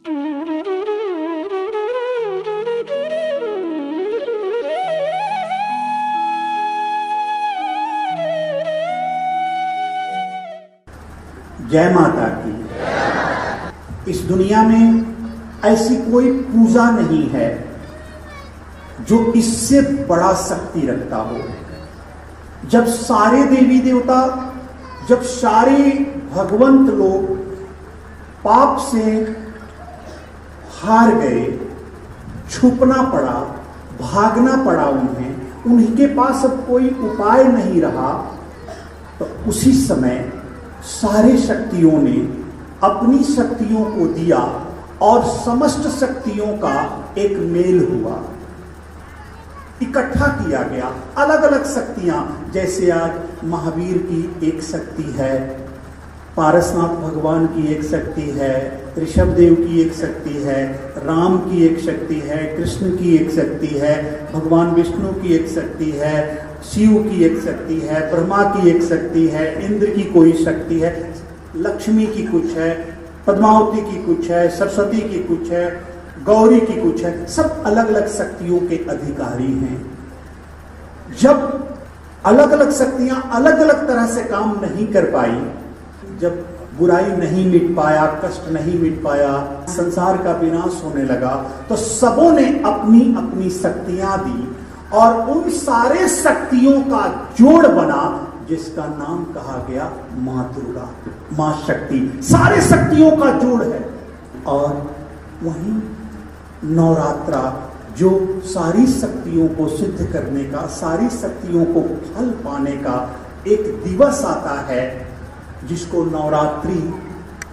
जय माता की। इस दुनिया में ऐसी कोई पूजा नहीं है जो इससे बड़ा शक्ति रखता हो। जब सारे देवी देवता, जब सारे भगवंत लोग पाप से हार गए, छुपना पड़ा, भागना पड़ा उनके पास अब कोई उपाय नहीं रहा, तो उसी समय सारे शक्तियों ने अपनी शक्तियों को दिया और समस्त शक्तियों का एक मेल हुआ, इकट्ठा किया गया। अलग अलग शक्तियां, जैसे आज महावीर की एक शक्ति है, पारसनाथ भगवान की एक शक्ति है, ऋषभदेव की एक शक्ति है, राम की एक शक्ति है, कृष्ण की एक शक्ति है, भगवान विष्णु की एक शक्ति है, शिव की एक शक्ति है, ब्रह्मा की एक शक्ति है, इंद्र की कोई शक्ति है, लक्ष्मी की कुछ है, पद्मावती की कुछ है, सरस्वती की कुछ है, गौरी की कुछ है। सब अलग अलग शक्तियों के अधिकारी हैं। जब अलग अलग शक्तियां अलग अलग तरह से काम नहीं कर पाई, जब बुराई नहीं मिट पाया, कष्ट नहीं मिट पाया, संसार का विनाश होने लगा, तो सबों ने अपनी अपनी शक्तियां दी और उन सारे शक्तियों का जोड़ बना, जिसका नाम कहा गया मां दुर्गा, मां शक्ति। सारे शक्तियों का जोड़ है। और वहीं नवरात्रा, जो सारी शक्तियों को सिद्ध करने का, सारी शक्तियों को फल पाने का एक दिवस आता है, जिसको नवरात्रि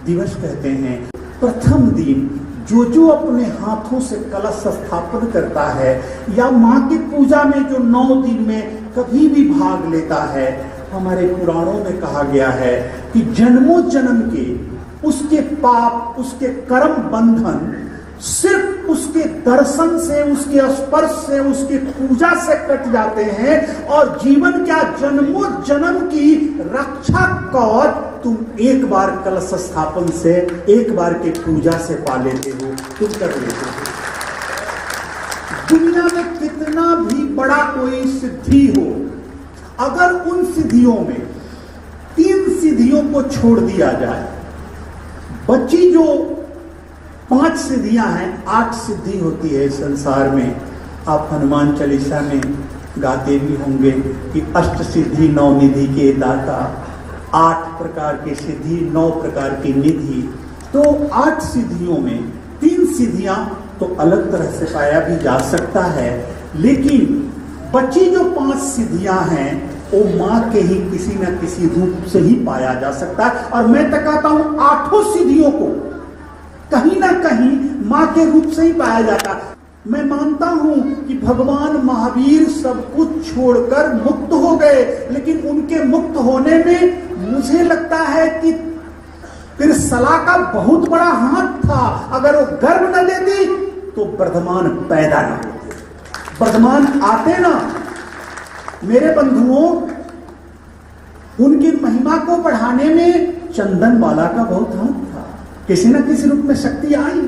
दिवस कहते हैं। प्रथम दिन जो अपने हाथों से कलश स्थापन करता है या मां की पूजा में जो 9 दिन में कभी भी भाग लेता है, हमारे पुराणों में कहा गया है कि जन्मों जन्म के उसके पाप, उसके कर्म बंधन सिर्फ उसके दर्शन से, उसके स्पर्श से, उसकी पूजा से कट जाते हैं और जीवन क्या जन्मों जन्म की रक्षा कवच तुम एक बार कलश स्थापन से, एक बार के पूजा से पा लेते हो, तुम कर लेते हो। दुनिया में कितना भी बड़ा कोई सिद्धि हो, अगर उन सिद्धियों में 3 सिद्धियों को छोड़ दिया जाए, बच्ची जो 5 सिद्धियां हैं, 8 सिद्धि होती है संसार में। आप हनुमान चालीसा में गाते भी होंगे कि अष्ट सिद्धि 9 निधि के दाता, 8 प्रकार की सिद्धि, 9 प्रकार की निधि। तो 8 सिद्धियों में 3 सिद्धियां तो अलग तरह से पाया भी जा सकता है, लेकिन बची जो 5 सिद्धियां हैं वो मां के ही किसी न किसी रूप से ही पाया जा सकता है। और मैं तो कहता हूं 8 सिद्धियों को कहीं ना कहीं मां के रूप से ही पाया जाता है। मैं मानता हूं कि भगवान महावीर सब कुछ छोड़कर मुक्त हो गए, लेकिन उनके मुक्त होने में मुझे लगता है कि फिर सला का बहुत बड़ा हाथ था। अगर वो गर्भ न लेती तो वर्धमान पैदा न होते, वर्धमान आते ना। मेरे बंधुओं, उनकी महिमा को बढ़ाने में चंदन वाला का बहुत हाथ था, किसी न किसी रूप में शक्ति आई।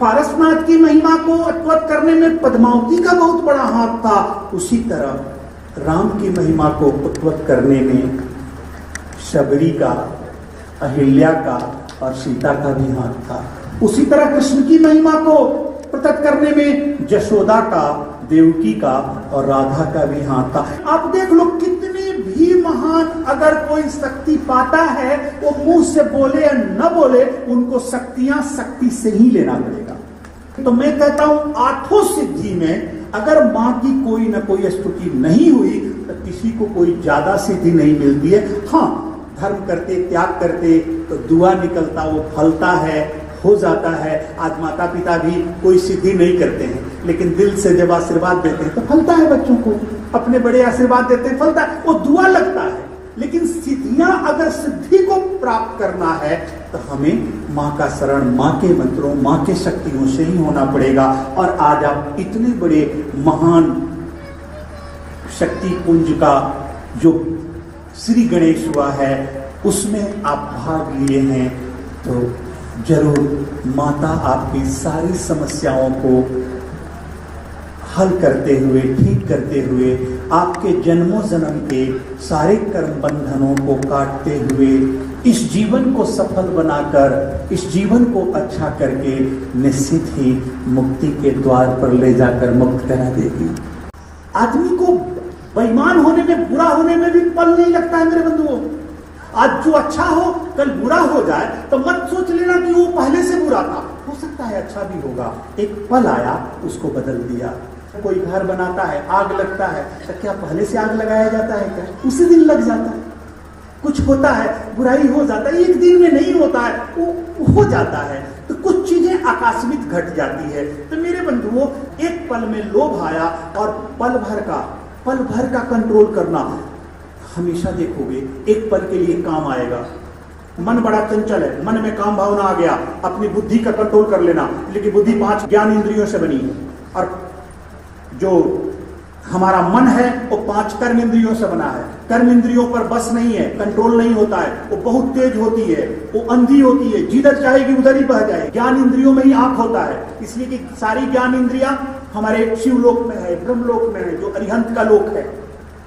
पारसनाथ की महिमा को अत्वत करने में पद्मावती का बहुत बड़ा हाथ था। उसी तरह राम की महिमा को उत्वत करने में शबरी का, अहिल्या का और सीता का भी हाथ था। उसी तरह कृष्ण की महिमा को प्रकट करने में जशोदा का, देवकी का और राधा का भी हाथ था। आप देख लो, कितने भी महान अगर कोई शक्ति पाता है, वो मुंह से बोले या न बोले, उनको शक्तियां शक्ति से ही लेना पड़ेगा। तो मैं कहता हूं 8 सिद्धि में अगर मां की कोई न कोई स्तुति नहीं हुई तो किसी को कोई ज्यादा सिद्धि नहीं मिलती है। हाँ, धर्म करते, त्याग करते तो दुआ निकलता, वो फलता है, हो जाता है। आज माता पिता भी कोई सिद्धि नहीं करते हैं, लेकिन दिल से जब आशीर्वाद देते हैं तो फलता है। बच्चों को अपने बड़े आशीर्वाद देते हैं, फलता है, वो दुआ लगता है। लेकिन सिद्धियां, अगर सिद्धि को प्राप्त करना है तो हमें मां का शरण, मां के मंत्रों, मां के शक्तियों से ही होना पड़ेगा। और आज आप इतने बड़े महान शक्ति पुंज का जो श्री गणेश हुआ है, उसमें आप भाग लिए हैं, तो जरूर माता आपकी सारी समस्याओं को हल करते हुए, ठीक करते हुए, आपके जन्मों जन्म के सारे कर्म बंधनों को काटते हुए इस जीवन को सफल बनाकर, इस जीवन को अच्छा करके निश्चित ही मुक्ति के द्वार पर ले जाकर मुक्त करा देगी। आदमी को बेईमान होने में, बुरा होने में भी पल नहीं लगता है मेरे बंधुओं। आज जो अच्छा हो कल बुरा हो जाए तो मत सोच लेना कि वो पहले से बुरा था, हो सकता है अच्छा भी होगा। एक पल आया, उसको बदल दिया। कोई घर बनाता है, आग लगता है, तो क्या पहले से आग लगाया जाता है? क्या उसी दिन लग जाता है? कुछ होता है, बुराई हो जाता है, एक दिन में नहीं होता है, वो हो जाता है। तो कुछ चीजें आकस्मिक घट जाती है। तो मेरे बंधुओं, एक पल में लोभ आया और पल भर का कंट्रोल करना। हमेशा देखोगे एक पल के लिए काम आएगा। मन बड़ा चंचल है, मन में काम भावना आ गया, अपनी बुद्धि का कंट्रोल कर लेना। लेकिन बुद्धि 5 ज्ञान इंद्रियों से बनी है और जो हमारा मन है वो 5 कर्म इंद्रियों से बना है। कर्म इंद्रियों पर बस नहीं है, कंट्रोल नहीं होता है, वो बहुत तेज होती है, वो अंधी होती है, जिधर चाहेगी उधर ही बह जाए। ज्ञान इंद्रियों में ही आंख होता है, इसलिए कि सारी ज्ञान इंद्रियां हमारे शिवलोक में है, ब्रह्मलोक में है, जो अरिहंत का लोक है,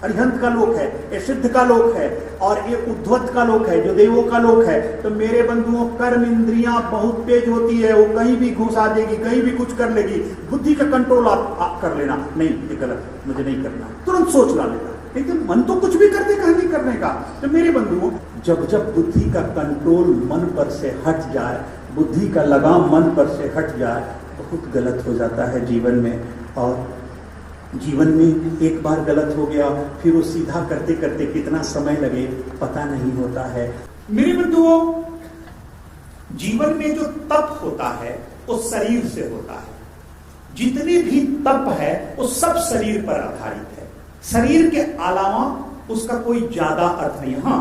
अरिहंत का लोक है, ये सिद्ध का लोक है, और ये उद्धवत का लोक है, जो देवों का लोक है। तो मेरे बंधुओं, कर्म इंद्रियां बहुत तेज होती है, वो कहीं भी घुसा देगी, कहीं भी कुछ कर लेगी। बुद्धि का कंट्रोल आप कर लेना, नहीं ये गलत, मुझे नहीं करना, तुरंत सोच ला लेना। लेकिन मन तो कुछ भी करने का नहीं करने का। तो मेरे बंधुओं, जब बुद्धि का कंट्रोल मन पर से हट जाए, बुद्धि का लगाम मन पर से हट जाए, बहुत गलत हो जाता है जीवन में। और जीवन में एक बार गलत हो गया, फिर वो सीधा करते करते कितना समय लगे पता नहीं होता है। मेरे बंधुओं, जीवन में जो तप होता है वो शरीर से होता है। जितने भी तप है वो सब शरीर पर आधारित है, शरीर के अलावा उसका कोई ज्यादा अर्थ नहीं। हाँ,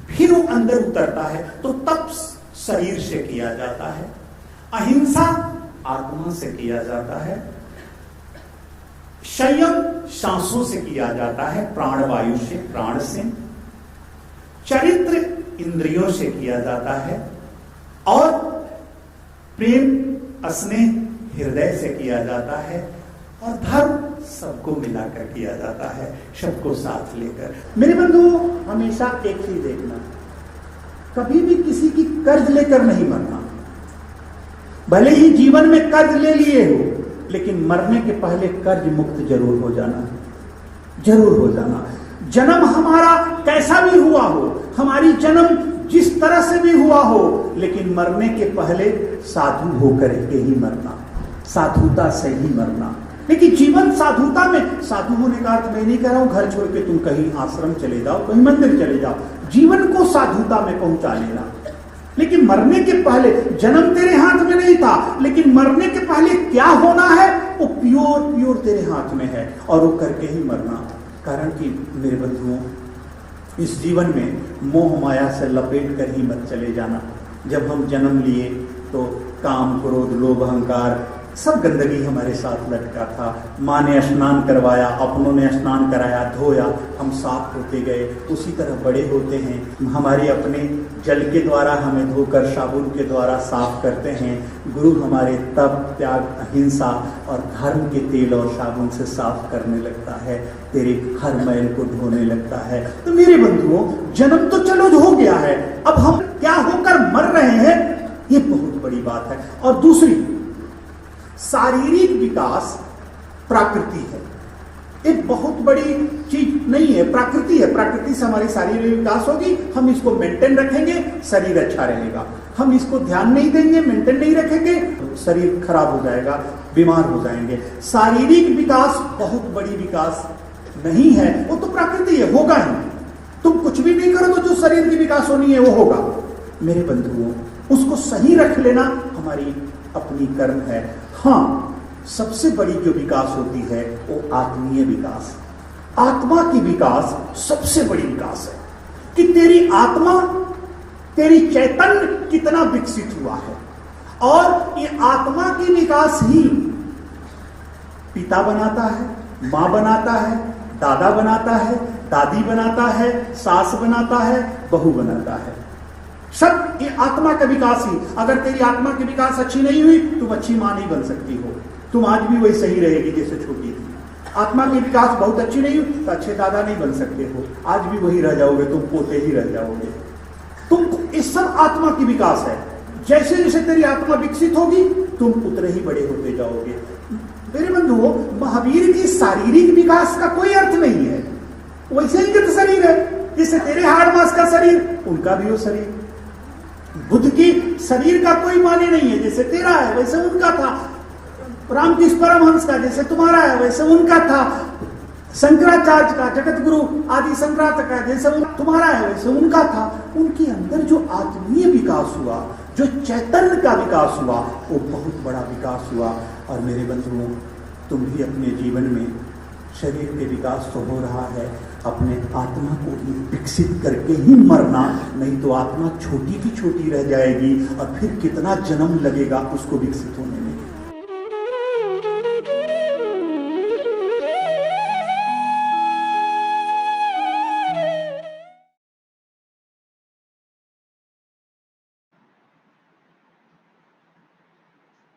फिर वो अंदर उतरता है तो तप शरीर से किया जाता है, अहिंसा आत्मा से किया जाता है, संयम सांसों से किया जाता है, प्राण वायु से, प्राण से, चरित्र इंद्रियों से किया जाता है, और प्रेम स्नेह हृदय से किया जाता है, और धर्म सबको मिलाकर किया जाता है, सबको साथ लेकर। मेरे बंधुओं, हमेशा एक चीज देखना, कभी भी किसी की कर्ज लेकर नहीं मरना। भले ही जीवन में कर्ज ले लिए हो, लेकिन मरने के पहले कर्ज मुक्त जरूर हो जाना, जरूर हो जाना। जन्म हमारा कैसा भी हुआ हो, हमारी जन्म जिस तरह से भी हुआ हो, लेकिन मरने के पहले साधु होकर के ही मरना, साधुता से ही मरना। लेकिन जीवन साधुता में, साधु होने का अर्थ मैं नहीं कह रहा हूं घर छोड़ के तुम कहीं आश्रम चले जाओ, कहीं मंदिर चले जाओ, जीवन को साधुता में पहुंचा लेना। लेकिन मरने के पहले, जन्म तेरे हाथ में नहीं था, लेकिन मरने के पहले क्या होना है वो प्योर तेरे हाथ में है, और वो करके ही मरना। कारण कि मेरे बंधुओं, इस जीवन में मोह माया से लपेट कर ही मत चले जाना। जब हम जन्म लिए तो काम, क्रोध, लोभ, अहंकार सब गंदगी हमारे साथ लटका था। माँ ने स्नान करवाया, अपनों ने स्नान कराया, धोया, हम साफ होते गए। उसी तरह बड़े होते हैं, हमारे अपने जल के द्वारा हमें धोकर साबुन के द्वारा साफ करते हैं। गुरु हमारे तप, त्याग, अहिंसा और धर्म के तेल और साबुन से साफ करने लगता है, तेरे हर मैल को धोने लगता है। तो मेरे बंधुओं, जन्म तो चलो हो गया है, अब हम क्या होकर मर रहे हैं, ये बहुत बड़ी बात है। और दूसरी, शारीरिक विकास प्राकृति है, एक बहुत बड़ी चीज नहीं है, प्रकृति है। प्रकृति से हमारी शारीरिक विकास होगी, हम इसको मेंटेन रखेंगे, शरीर अच्छा रहेगा। हम इसको ध्यान नहीं देंगे, मेंटेन नहीं रखेंगे, शरीर खराब हो जाएगा, बीमार हो जाएंगे। शारीरिक विकास बहुत बड़ी विकास नहीं है, वो तो प्रकृति है, होगा ही। तुम कुछ भी नहीं करो तो जो शरीर की विकास होनी है वो होगा। मेरे बंधुओं, उसको सही रख लेना हमारी अपनी कर्म है। हाँ, सबसे बड़ी जो विकास होती है वो आत्मीय विकास, आत्मा की विकास सबसे बड़ी विकास है कि तेरी आत्मा, तेरी चैतन्य कितना विकसित हुआ है। और ये आत्मा की विकास ही पिता बनाता है, माँ बनाता है, दादा बनाता है, दादी बनाता है, सास बनाता है, बहू बनाता है। सब ये आत्मा का विकास ही। अगर तेरी आत्मा की विकास अच्छी नहीं हुई, तुम अच्छी मां नहीं बन सकती हो। तुम आज भी वही सही रहेगी जैसे छोटी थी। आत्मा की विकास बहुत अच्छी नहीं हुई तो अच्छे दादा नहीं बन सकते हो, आज भी वही रह जाओगे, तुम पोते ही रह जाओगे। तुम इस सब आत्मा की विकास है। जैसे जैसे तेरी आत्मा विकसित होगी, तुम उतने ही बड़े होते जाओगे। मेरे बंधुओं, महावीर की शारीरिक विकास का कोई अर्थ नहीं है। वैसे ही तो शरीर है, जैसे तेरे हाड़ मांस का शरीर, उनका भी वो शरीर। बुद्ध की शरीर का कोई माने नहीं है, जैसे तेरा है वैसे उनका था। रामकृष्ण परमहंस का जैसे तुम्हारा है वैसे उनका था। शंकराचार्य का, जगत गुरु आदि शंकराचार्य का जैसे तुम्हारा है वैसे उनका था। उनके अंदर जो आत्मीय विकास हुआ, जो चैतन्य का विकास हुआ, वो बहुत बड़ा विकास हुआ। और मेरे बंधुओं, तुम भी अपने जीवन में शरीर के विकास तो हो रहा है, अपने आत्मा को ही विकसित करके ही मरना, नहीं तो आत्मा छोटी की छोटी रह जाएगी और फिर कितना जन्म लगेगा उसको विकसित होने में।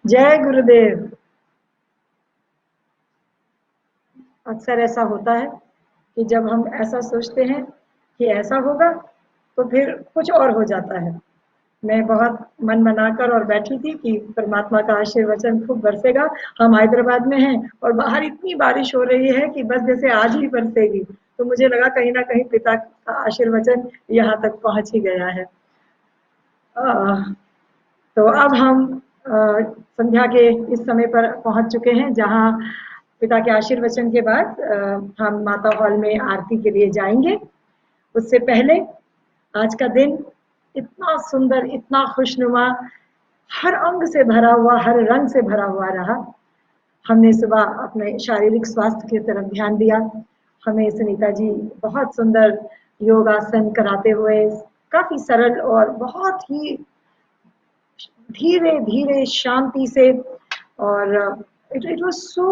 जय गुरुदेव। अक्सर ऐसा होता है कि जब हम ऐसा सोचते हैं कि ऐसा होगा तो फिर कुछ और हो जाता है। मैं बहुत मन बनाकर और बैठी थी कि परमात्मा का आशीर्वचन खूब बरसेगा। हम हैदराबाद में हैं और बाहर इतनी बारिश हो रही है कि बस जैसे आज ही बरसेगी। तो मुझे लगा कहीं ना कहीं पिता का आशीर्वचन यहाँ तक पहुँच ही गया है। तो अब हम संध्या के इस समय पर पहुँच चुके हैं जहाँ पिता के आशीर्वचन के बाद हम माता हॉल में आरती के लिए जाएंगे। उससे पहले आज का दिन इतना सुंदर, इतना खुशनुमा, हर अंग से भरा हुआ, हर रंग से भरा हुआ रहा। हमने सुबह अपने शारीरिक स्वास्थ्य की तरफ ध्यान दिया। हमें सुनीता जी बहुत सुंदर योगासन कराते हुए, काफी सरल और बहुत ही धीरे धीरे शांति से, और it was so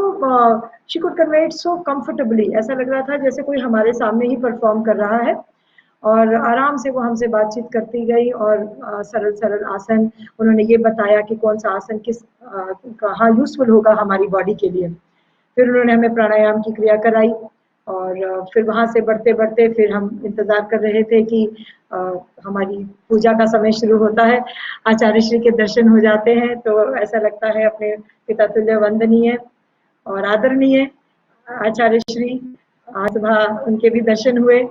she could convey it so comfortably। ऐसा लग रहा था जैसे कोई हमारे सामने ही परफॉर्म कर रहा है, और आराम से वो हमसे बातचीत करती गई और सरल सरल आसन उन्होंने ये बताया कि कौन सा आसन किस कहाँ यूजफुल होगा हमारी बॉडी के लिए। फिर उन्होंने हमें प्राणायाम की क्रिया कराई और फिर वहाँ से बढ़ते बढ़ते फिर हम इंतज़ार कर रहे थे कि हमारी पूजा का समय शुरू होता है। आचार्य श्री के दर्शन हो जाते हैं तो ऐसा लगता है अपने पिता तुल्य वंदनीय और आदरणीय आचार्य श्री। आज सुबह उनके भी दर्शन हुए।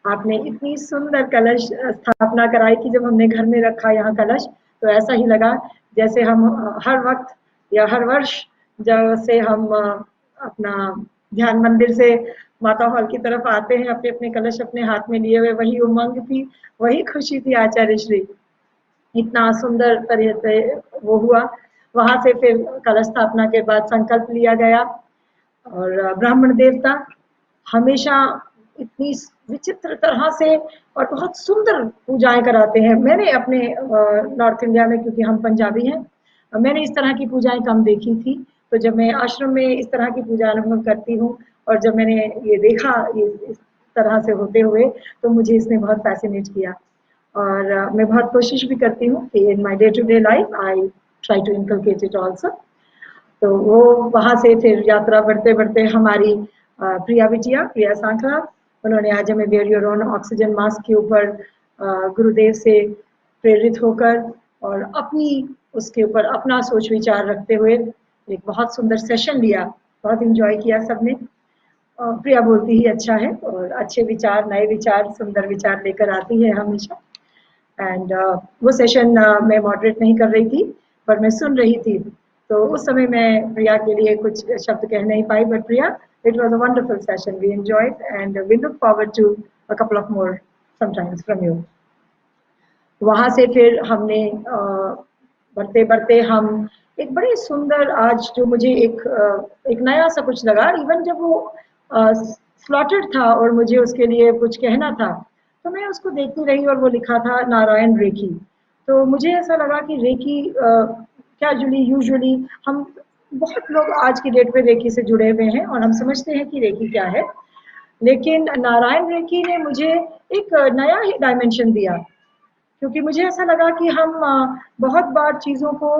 आपने इतनी सुंदर कलश स्थापना कराई कि जब हमने घर में रखा यहाँ कलश, तो ऐसा ही लगा जैसे हम हर वक्त या हर वर्ष जब से हम अपना ध्यान मंदिर से माता हॉल की तरफ आते हैं अपने अपने कलश अपने हाथ में लिए हुए, वही उमंग थी, वही खुशी थी आचार्य श्री। इतना सुंदर तरह से वो हुआ। वहां से फिर कलश स्थापना के बाद संकल्प लिया गया और ब्राह्मण देवता हमेशा इतनी विचित्र तरह से और बहुत सुंदर पूजाएं कराते हैं। मैंने अपने नॉर्थ इंडिया में, क्योंकि हम पंजाबी हैं, मैंने इस तरह की पूजाएं कम देखी थी। तो जब मैं आश्रम में इस तरह की पूजा अनुभव करती हूँ और जब मैंने ये देखा इस तरह से होते हुए, तो मुझे इसने बहुत फैसिनेट किया। और मैं बहुत कोशिश भी करती हूँ कि in my day to day life I try to inculcate it also. तो वो वहाँ से फिर यात्रा बढ़ते बढ़ते हमारी प्रिया बिटिया, प्रिया सांखला, उन्होंने आज हमें wear your own oxygen mask के ऊपर गुरुदेव से प्रेरित होकर और अपनी उसके ऊपर अपना सोच विचार रखते हुए एक बहुत सुंदर सेशन लिया। बहुत इंजॉय किया सबने। प्रिया बोलती ही अच्छा है और अच्छे विचार, नए विचार, सुंदर विचार लेकर आती है हमेशा। एंड वो सेशन मैं मॉडरेट नहीं कर रही थी पर मैं सुन रही थी। तो उस समय मैं प्रिया के लिए कुछ शब्द कह नहीं पाई, but Priya, it was a wonderful session. We enjoyed and we look forward to a couple of more sometimes from you. वहाँ से फिर हमने बढ़ते बढ़ते हम एक बड़े सुंदर, आज जो मुझे एक नया सा कुछ लगा, इवन जब वो स्लॉटेड था और मुझे उसके लिए कुछ कहना था तो मैं उसको देखती रही और वो लिखा था नारायण रेकी। तो मुझे ऐसा लगा कि रेकी कैजुअली, यूजुअली हम बहुत लोग आज की डेट में रेकी से जुड़े हुए हैं और हम समझते हैं कि रेकी क्या है, लेकिन नारायण रेकी ने मुझे एक नया ही डायमेंशन दिया। क्योंकि मुझे ऐसा लगा कि हम बहुत बार चीज़ों को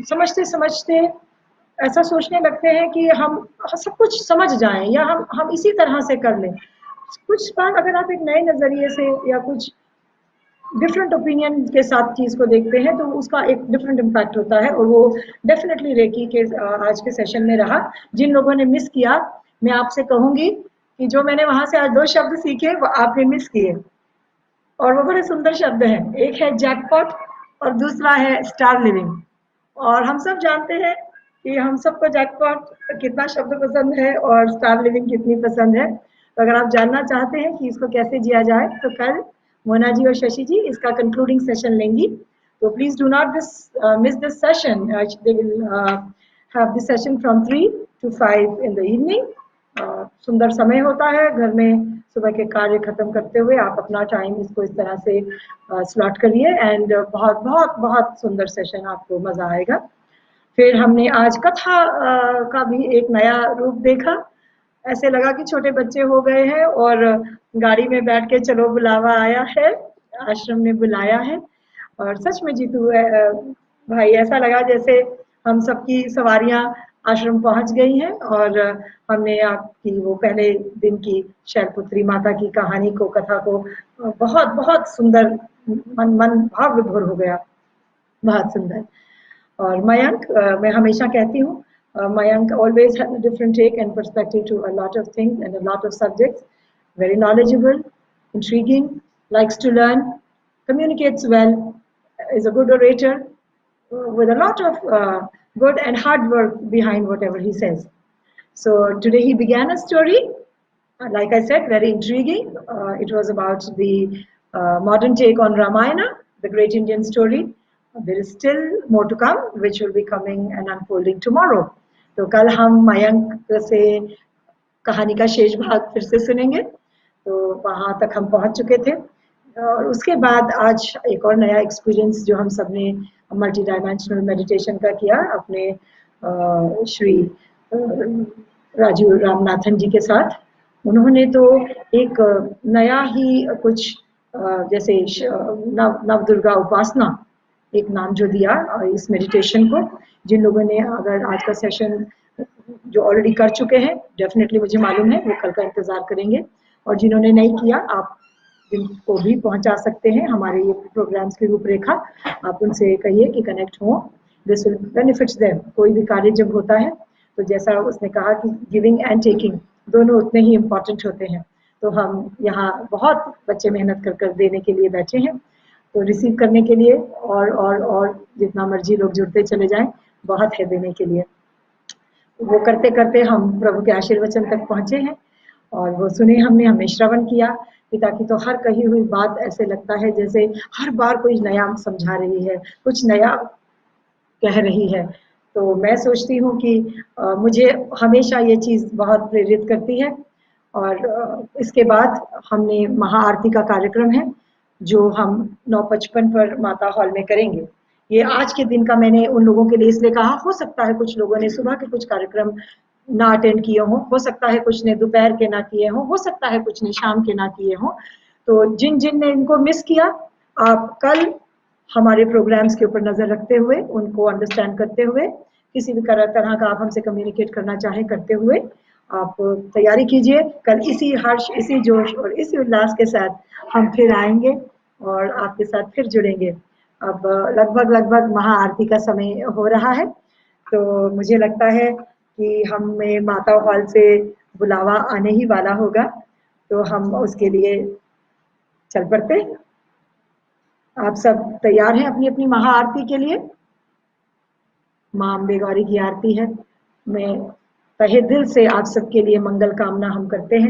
समझते समझते ऐसा सोचने लगते हैं कि हम सब कुछ समझ जाएं या हम इसी तरह से कर लें। कुछ बार अगर आप एक नए नज़रिए से या कुछ डिफरेंट ओपिनियन के साथ चीज़ को देखते हैं तो उसका एक डिफरेंट इम्पैक्ट होता है, और वो डेफिनेटली रेकी के आज के सेशन में रहा। जिन लोगों ने मिस किया, मैं आपसे कहूंगी कि जो मैंने वहां से आज 2 शब्द सीखे वो आपने मिस किए, और वो बड़े सुंदर शब्द हैं। एक है जैकपॉट और दूसरा है स्टार लिविंग। और हम सब जानते हैं कि हम सबको जैकपॉट कितना शब्द पसंद है और स्टार लिविंग कितनी पसंद है। तो अगर आप जानना चाहते हैं कि इसको कैसे जिया जाए तो कल मोना जी और शशि जी इसका कंक्लूडिंग सेशन लेंगी। तो please do not miss this session. They will have this session from 3 to 5 in the evening. सुंदर समय होता है घर में, सुबह के कार्य खत्म करते हुए आप अपना टाइम इसको इस तरह से स्लॉट करिए, एंड बहुत बहुत बहुत सुंदर सेशन, आपको मजा आएगा। फिर हमने आज कथा का भी एक नया रूप देखा। ऐसे लगा कि छोटे बच्चे हो गए हैं और गाड़ी में बैठ के चलो बुलावा आया है, आश्रम ने बुलाया है। और सच में जीतू भाई, ऐसा लगा जैसे हम सबकी सवारियां आश्रम पहुंच गई हैं, और हमने आपकी वो पहले दिन की शैलपुत्री माता की कहानी को, कथा को बहुत बहुत सुंदर, मन भाव विभोर हो गया, बहुत सुंदर। और मयंक, मैं हमेशा कहती हूँ, Mayank always has a different take and perspective to a lot of things and a lot of subjects. Very knowledgeable, intriguing, likes to learn, communicates well, is a good orator, with a lot of good and hard work behind whatever he says. So today he began a story, like I said, very intriguing. It was about the modern take on Ramayana, the great Indian story. There is still more to come, which will be coming and unfolding tomorrow. तो कल हम मयंक से कहानी का शेष भाग फिर से सुनेंगे। तो वहां तक हम पहुंच चुके थे, और उसके बाद आज एक और नया एक्सपीरियंस जो हम सब ने मल्टी डायमेंशनल मेडिटेशन का किया अपने श्री राजीव रामनाथन जी के साथ। उन्होंने तो एक नया ही कुछ जैसे नव दुर्गा उपासना एक नाम जो दिया इस मेडिटेशन को। जिन लोगों ने अगर आज का सेशन जो ऑलरेडी कर चुके हैं, डेफिनेटली मुझे मालूम है वो कल का इंतजार करेंगे, और जिन्होंने नहीं किया आप जिनको भी पहुंचा सकते हैं हमारे ये प्रोग्राम्स की रूपरेखा, आप उनसे कहिए कि कनेक्ट हो, दिस विल बेनिफिट्स देम। कोई भी कार्य जब होता है तो जैसा उसने कहा कि गिविंग एंड टेकिंग दोनों उतने ही इम्पोर्टेंट होते हैं। तो हम यहाँ बहुत बच्चे मेहनत कर देने के लिए बैठे हैं, तो रिसीव करने के लिए और जितना मर्जी लोग जुड़ते चले जाएं, बहुत है देने के लिए। वो करते करते हम प्रभु के आशीर्वचन तक पहुंचे हैं, और वो सुने हमने श्रवण किया। पिता की तो हर कही हुई बात ऐसे लगता है जैसे हर बार कोई नया समझा रही है, कुछ नया कह रही है। तो मैं सोचती हूँ कि मुझे हमेशा ये चीज़ बहुत प्रेरित करती है। और इसके बाद हमने महाआरती का कार्यक्रम है जो हम 9:55 पर माता हॉल में करेंगे। ये आज के दिन का मैंने उन लोगों के लिए इसलिए कहा, हो सकता है कुछ लोगों ने सुबह के कुछ कार्यक्रम ना अटेंड किए हों, हो सकता है कुछ ने दोपहर के ना किए हों, हो सकता है कुछ ने शाम के ना किए हों। तो जिन जिन ने इनको मिस किया, आप कल हमारे प्रोग्राम्स के ऊपर नजर रखते हुए, उनको अंडरस्टैंड करते हुए, किसी भी तरह का आप हमसे कम्युनिकेट करना चाहें करते हुए आप तैयारी कीजिए। कल इसी हर्ष, इसी जोश और इसी उल्लास के साथ हम फिर आएंगे और आपके साथ फिर जुड़ेंगे। अब लगभग महाआरती का समय हो रहा है, तो मुझे लगता है कि हमें माता हॉल से बुलावा आने ही वाला होगा, तो हम उसके लिए चल पड़ते। आप सब तैयार हैं अपनी अपनी महाआरती के लिए? माँ अम्बे गौरी की आरती है। मैं तहे दिल से आप सबके लिए मंगल कामना हम करते हैं।